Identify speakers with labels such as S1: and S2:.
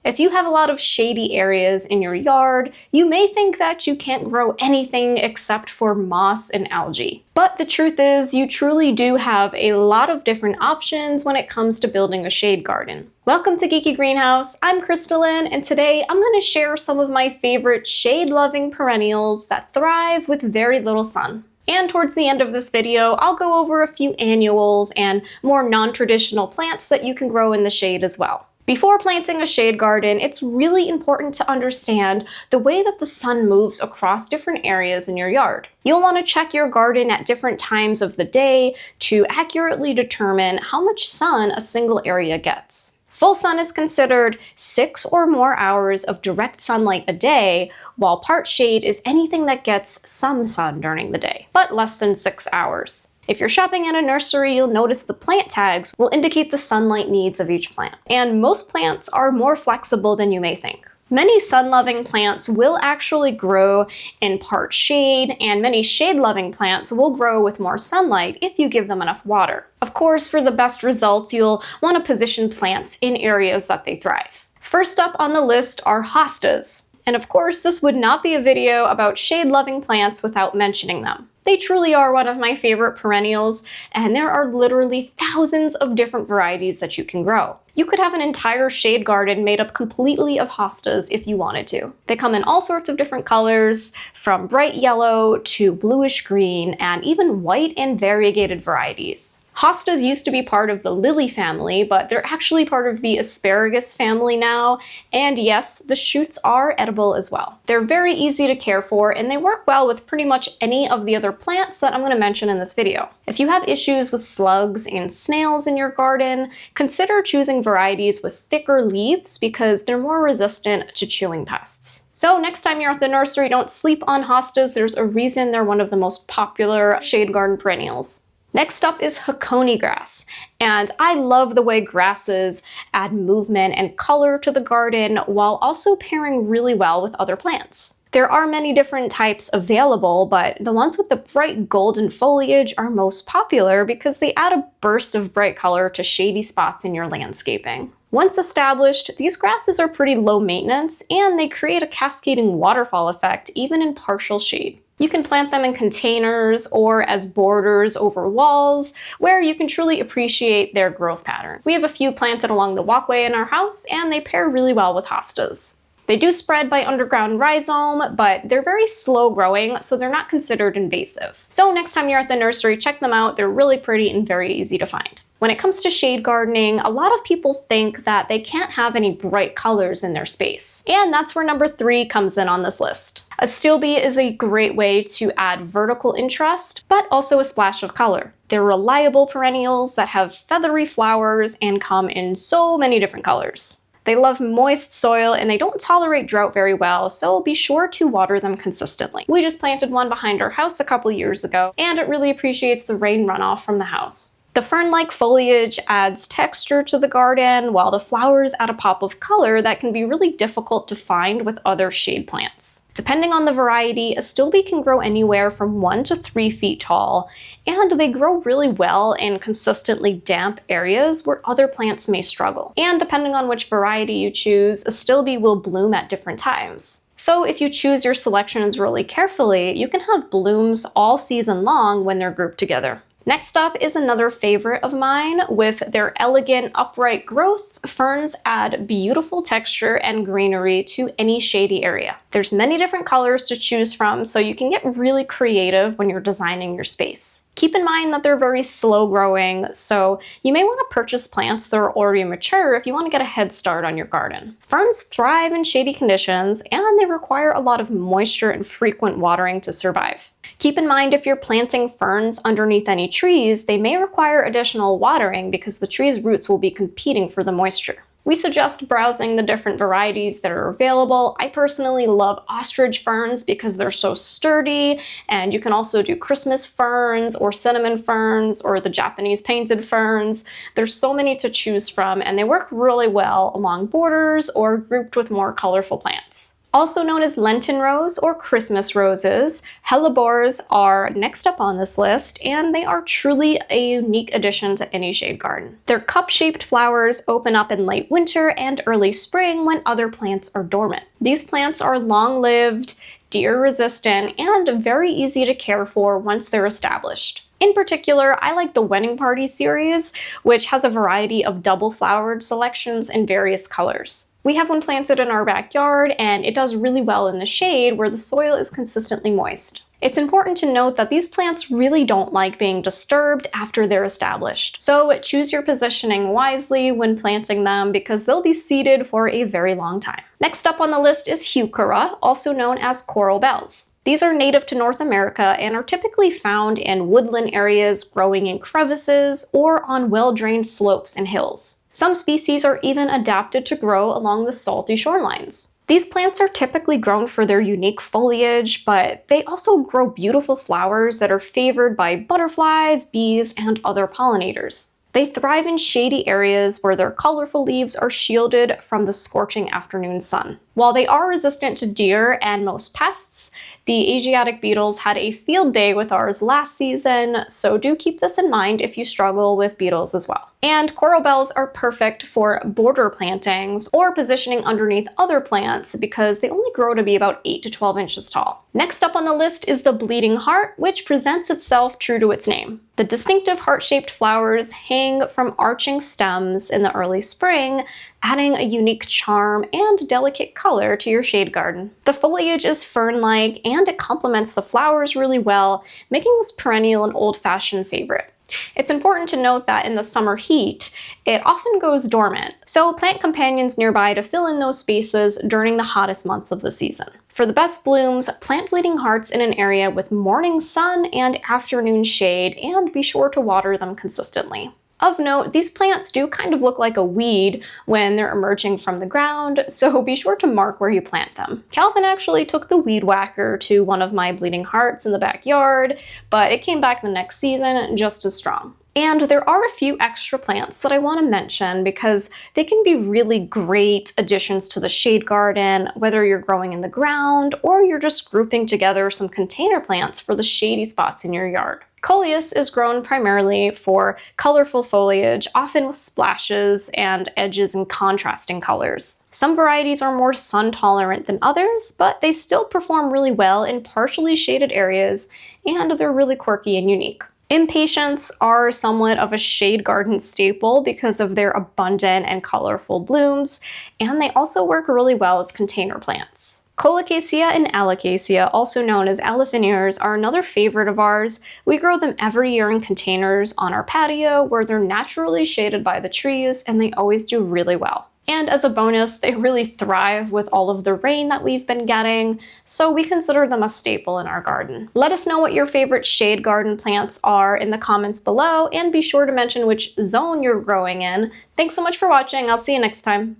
S1: If you have a lot of shady areas in your yard, you may think that you can't grow anything except for moss and algae. But the truth is, you truly do have a lot of different options when it comes to building a shade garden. Welcome to Geeky Greenhouse. I'm Crystalline, and today I'm going to share some of my favorite shade-loving perennials that thrive with very little sun. And towards the end of this video, I'll go over a few annuals and more non-traditional plants that you can grow in the shade as well. Before planting a shade garden, it's really important to understand the way that the sun moves across different areas in your yard. You'll want to check your garden at different times of the day to accurately determine how much sun a single area gets. Full sun is considered 6 or more hours of direct sunlight a day, while part shade is anything that gets some sun during the day, but less than 6 hours. If you're shopping at a nursery, you'll notice the plant tags will indicate the sunlight needs of each plant. And most plants are more flexible than you may think. Many sun-loving plants will actually grow in part shade, and many shade-loving plants will grow with more sunlight if you give them enough water. Of course, for the best results, you'll want to position plants in areas that they thrive. First up on the list are hostas. And of course, this would not be a video about shade-loving plants without mentioning them. They truly are one of my favorite perennials, and there are literally thousands of different varieties that you can grow. You could have an entire shade garden made up completely of hostas if you wanted to. They come in all sorts of different colors, from bright yellow to bluish green, and even white and variegated varieties. Hostas used to be part of the lily family, but they're actually part of the asparagus family now, and yes, the shoots are edible as well. They're very easy to care for, and they work well with pretty much any of the other plants that I'm going to mention in this video. If you have issues with slugs and snails in your garden, consider choosing varieties with thicker leaves because they're more resistant to chewing pests. So next time you're at the nursery, don't sleep on hostas. There's a reason they're one of the most popular shade garden perennials. Next up is Heuchera grass, and I love the way grasses add movement and color to the garden while also pairing really well with other plants. There are many different types available, but the ones with the bright golden foliage are most popular because they add a burst of bright color to shady spots in your landscaping. Once established, these grasses are pretty low maintenance, and they create a cascading waterfall effect even in partial shade. You can plant them in containers or as borders over walls, where you can truly appreciate their growth pattern. We have a few planted along the walkway in our house, and they pair really well with hostas. They do spread by underground rhizome, but they're very slow growing, so they're not considered invasive. So next time you're at the nursery, check them out. They're really pretty and very easy to find. When it comes to shade gardening, a lot of people think that they can't have any bright colors in their space. And that's where number 3 comes in on this list. Astilbe is a great way to add vertical interest, but also a splash of color. They're reliable perennials that have feathery flowers and come in so many different colors. They love moist soil and they don't tolerate drought very well, so be sure to water them consistently. We just planted one behind our house a couple years ago, and it really appreciates the rain runoff from the house. The fern-like foliage adds texture to the garden, while the flowers add a pop of color that can be really difficult to find with other shade plants. Depending on the variety, Astilbe can grow anywhere from 1 to 3 feet tall, and they grow really well in consistently damp areas where other plants may struggle. And depending on which variety you choose, Astilbe will bloom at different times. So if you choose your selections really carefully, you can have blooms all season long when they're grouped together. Next up is another favorite of mine. With their elegant upright growth, ferns add beautiful texture and greenery to any shady area. There's many different colors to choose from, so you can get really creative when you're designing your space. Keep in mind that they're very slow growing, so you may want to purchase plants that are already mature if you want to get a head start on your garden. Ferns thrive in shady conditions, and they require a lot of moisture and frequent watering to survive. Keep in mind if you're planting ferns underneath any trees, they may require additional watering because the tree's roots will be competing for the moisture. We suggest browsing the different varieties that are available. I personally love ostrich ferns because they're so sturdy, and you can also do Christmas ferns or cinnamon ferns or the Japanese painted ferns. There's so many to choose from, and they work really well along borders or grouped with more colorful plants. Also known as Lenten rose or Christmas roses, Hellebores are next up on this list, and they are truly a unique addition to any shade garden. Their cup-shaped flowers open up in late winter and early spring when other plants are dormant. These plants are long-lived, deer-resistant, and very easy to care for once they're established. In particular, I like the Wedding Party series, which has a variety of double-flowered selections in various colors. We have one planted in our backyard, and it does really well in the shade where the soil is consistently moist. It's important to note that these plants really don't like being disturbed after they're established. So choose your positioning wisely when planting them because they'll be seeded for a very long time. Next up on the list is Heuchera, also known as coral bells. These are native to North America and are typically found in woodland areas growing in crevices or on well-drained slopes and hills. Some species are even adapted to grow along the salty shorelines. These plants are typically grown for their unique foliage, but they also grow beautiful flowers that are favored by butterflies, bees, and other pollinators. They thrive in shady areas where their colorful leaves are shielded from the scorching afternoon sun. While they are resistant to deer and most pests, the Asiatic beetles had a field day with ours last season, so do keep this in mind if you struggle with beetles as well. And coral bells are perfect for border plantings or positioning underneath other plants because they only grow to be about 8 to 12 inches tall. Next up on the list is the bleeding heart, which presents itself true to its name. The distinctive heart-shaped flowers hang from arching stems in the early spring, adding a unique charm and delicate color to your shade garden. The foliage is fern-like and it complements the flowers really well, making this perennial an old-fashioned favorite. It's important to note that in the summer heat, it often goes dormant, so plant companions nearby to fill in those spaces during the hottest months of the season. For the best blooms, plant bleeding hearts in an area with morning sun and afternoon shade, and be sure to water them consistently. Of note, these plants do kind of look like a weed when they're emerging from the ground, so be sure to mark where you plant them. Calvin actually took the weed whacker to one of my bleeding hearts in the backyard, but it came back the next season just as strong. And there are a few extra plants that I want to mention because they can be really great additions to the shade garden, whether you're growing in the ground or you're just grouping together some container plants for the shady spots in your yard. Coleus is grown primarily for colorful foliage, often with splashes and edges in contrasting colors. Some varieties are more sun tolerant than others, but they still perform really well in partially shaded areas, and they're really quirky and unique. Impatiens are somewhat of a shade garden staple because of their abundant and colorful blooms, and they also work really well as container plants. Colocasia and Alocasia, also known as Aliphaneres, are another favorite of ours. We grow them every year in containers on our patio where they're naturally shaded by the trees, and they always do really well. And as a bonus, they really thrive with all of the rain that we've been getting, so we consider them a staple in our garden. Let us know what your favorite shade garden plants are in the comments below, and be sure to mention which zone you're growing in. Thanks so much for watching. I'll see you next time.